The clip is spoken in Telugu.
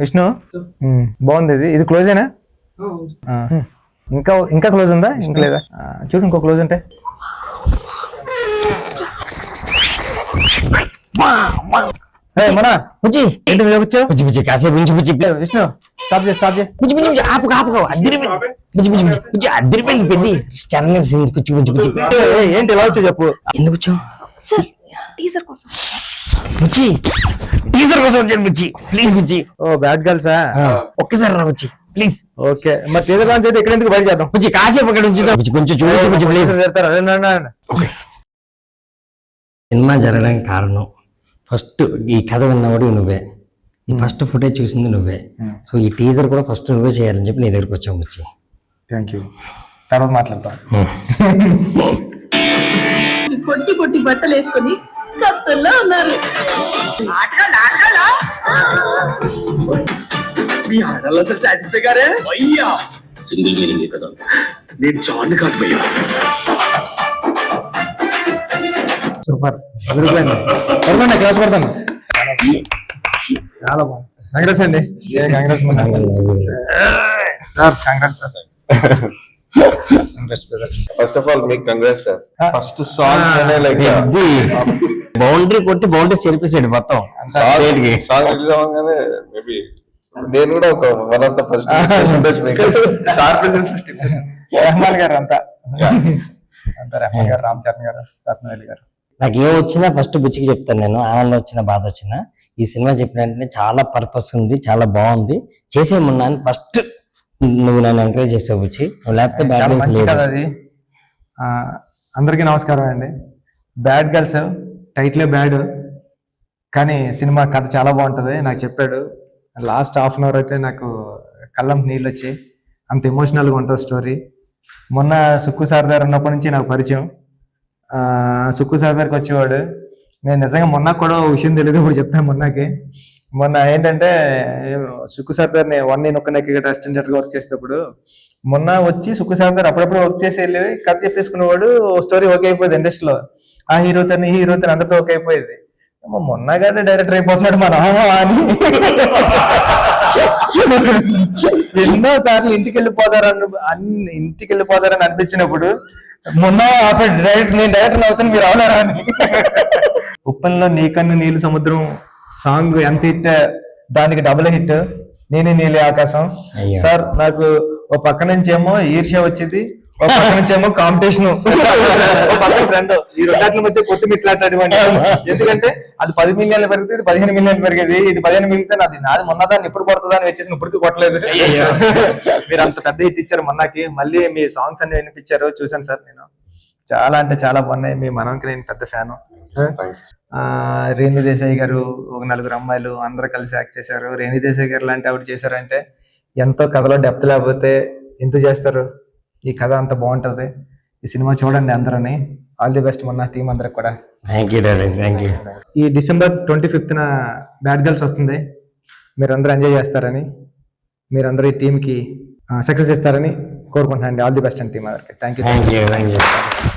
విష్ణు బాగుంది. ఇది క్లోజేనా? ఇంకా ఇంకా క్లోజ్ ఉందా? ఇంకా లేదా? చూడు ఇంకో క్లోజ్ ఉంటే. మన బుజ్జి ఏంటి మీద వచ్చావు? బుజ్జి బుజ్జి కాసేపు నుంచి బుజ్జి విష్ణు స్టాప్ చేయి స్టాప్ చేయి. బుజ్జి బుజ్జి ఆపు ఆపు అద్దరిపోయింది. బుజ్జి బుజ్జి బుజ్జి అద్దరిపోయింది పెద్ద ఛానల్ సీన్ కూర్చు బుజ్జి బుజ్జి ఏంటి ఇలా వచ్చావు చెప్పు. ఎందుకు వచ్చావు? సార్ టీజర్ కోసం. బుజ్జి టీజర్ కోసం వచ్చాను బుజ్జి ప్లీజ్ బుజ్జి. Oh bad గర్ల్సా? ఒక్కసారి రా బుజ్జి ప్లీజ్. ఓకే మరి టీజర్ లాంచ్ అయితే ఎక్కడ ఎందుకు బయట చేద్దాం బుజ్జి. కాసేపు అక్కడ ఉంచుదాం బుజ్జి కొంచెం చూడండి బుజ్జి ప్లీజ్. సినిమా జరగడానికి కారణం ఫస్ట్ ఈ కథ విన్నవాడు నువ్వే, ఈ ఫస్ట్ ఫుటేజ్ చూసింది నువ్వే, సో ఈ టీజర్ కూడా ఫస్ట్ నువ్వే చేయాలని చెప్పి నీ దగ్గరకు వచ్చాము బుజ్జి. Thank you. తర్వాత మాట్లాడతాం. పొట్టి పొట్టి బట్టలు వేసుకొని కత్తుల్లో ఉన్నారు. మీ ఆడల్లో అసలు సాటిస్ఫై గారే అయ్యా. సింగిల్ మీనింగ్ కదా, నేను జాన్ కాదు భయ్యా. సూపర్ క్లాస్ పడతాను. చాలా బాగుంది. కంగ్రాట్స్ అండి. Congrats sir. Congrats sir. First of all మీకు congrats sir. First song like boundary కొట్టి బౌండరీ చెరిపేసాడు మొత్తం సాంగ్ రిలీజ్ అవ్వగానే మేబీ నేను కూడా ఒక one of the first sir Rahman garu అంతా రెహమాన్ గారు, రామ్ చరణ్ గారు, రత్నవేలి గారు. నాకు ఏం వచ్చినా ఫస్ట్ బుచ్చికి చెప్తాను నేను. ఆనందం వచ్చినా బాధ వచ్చినా ఈ సినిమా చెప్పిన వెంటనే చాలా పర్పస్ ఉంది, చాలా బాగుంది, చేసేయమన్నా ఫస్ట్ నువ్వు నన్ను ఎంకరేజ్ చేసావు బుచ్చి. నువ్వు లేకపోతే అది. అందరికీ నమస్కారం అండి. బ్యాడ్ గర్ల్స్ టైటిలే బ్యాడ్, కానీ సినిమా కథ చాలా బాగుంటుంది. నాకు చెప్పాడు లాస్ట్ హాఫ్ అన్ అవర్ అయితే నాకు కళ్ళం నీళ్ళు వచ్చాయి, అంత ఎమోషనల్గా ఉంటుంది స్టోరీ. మొన్న సుక్కు సార్ దగ్గర ఉన్నప్పటి నుంచి నాకు పరిచయం. సుక్కు సార్ దగ్గరికి వచ్చేవాడు. నేను నిజంగా మొన్న కూడా విషయం తెలియదు, ఇప్పుడు చెప్తాను. మొన్న ఏంటంటే సుక్కు సార్ దగ్గర నేను ఒక్క నెక్కి అసిస్టెంట్ వర్క్ చేసేటప్పుడు మొన్న వచ్చి సుక్కు సార్ దగ్గర అప్పుడప్పుడు వర్క్ చేసి వెళ్ళి కథ చెప్పేసుకునేవాడు. స్టోరీ ఓకే అయిపోయింది ఇండస్ట్రీలో, ఆ హీరోతో అందరితో ఓకే అయిపోయింది. మొన్నగానే డైరెక్టర్ అయిపోతున్నాడు మన అని ఎన్నో సార్లు ఇంటికి వెళ్ళిపోతారని అనిపించినప్పుడు మొన్న డైరెక్ట్ నేను డైరెక్టర్ అవుతాను మీరు అవునారా అని. ఉప్పల్లో నీకన్ను నీళ్ళు సముద్రం సాంగ్ ఎంత హిట్, దానికి డబుల్ హిట్ నేనే నీలి ఆకాశం. సార్ నాకు ఓ పక్క నుంచి ఏమో ఈర్ష్య వచ్చింది, ఒక పక్క నుంచి ఏమో కాంపిటీషన్, పక్క ఫ్రెండ్. ఈ రెండాట్ల మధ్య కొట్టి మిట్లాడేవాడి. ఎందుకంటే అది 10 మిలియన్లు పెరిగితే ఇది 15 మిలియన్లు పెరిగేది. ఇది 15 మిలిగితే నాది మొన్నదాన్ని ఎప్పుడు కొడుతుందా అని వచ్చేసి ఇప్పటికీ కొట్టలేదు. మీరు అంత పెద్ద హిట్ ఇచ్చారు మొన్నకి. మళ్ళీ మీ సాంగ్స్ అన్ని వినిపించారు, చూసాను సార్ నేను. చాలా అంటే చాలా బాగున్నాయి. మీ మనకి నేను పెద్ద ఫ్యాను. రేణు దేశాయ్ గారు, ఒక 4 అమ్మాయిలు అందరూ కలిసి యాక్ట్ చేశారు. రేణు దేశాయ్ గారు లాంటి ఆవిడ చేశారంటే ఎంతో కథలో డెప్త్ లేకపోతే ఎంత చేస్తారు. ఈ కథ అంత బాగుంటది. ఈ సినిమా చూడండి అందరని. ఆల్ ది బెస్ట్ మొన్న టీం అందరికి కూడా. Thank you. ఈ December 25th బ్యాడ్ గర్ల్స్ వస్తుంది. మీరందరూ ఎంజాయ్ చేస్తారని, మీరందరూ ఈ టీంకి సక్సెస్ ఇస్తారని కోరుకుంటున్నాను. ఆల్ ది బెస్ట్ అండి టీం అందరికి. Thank you.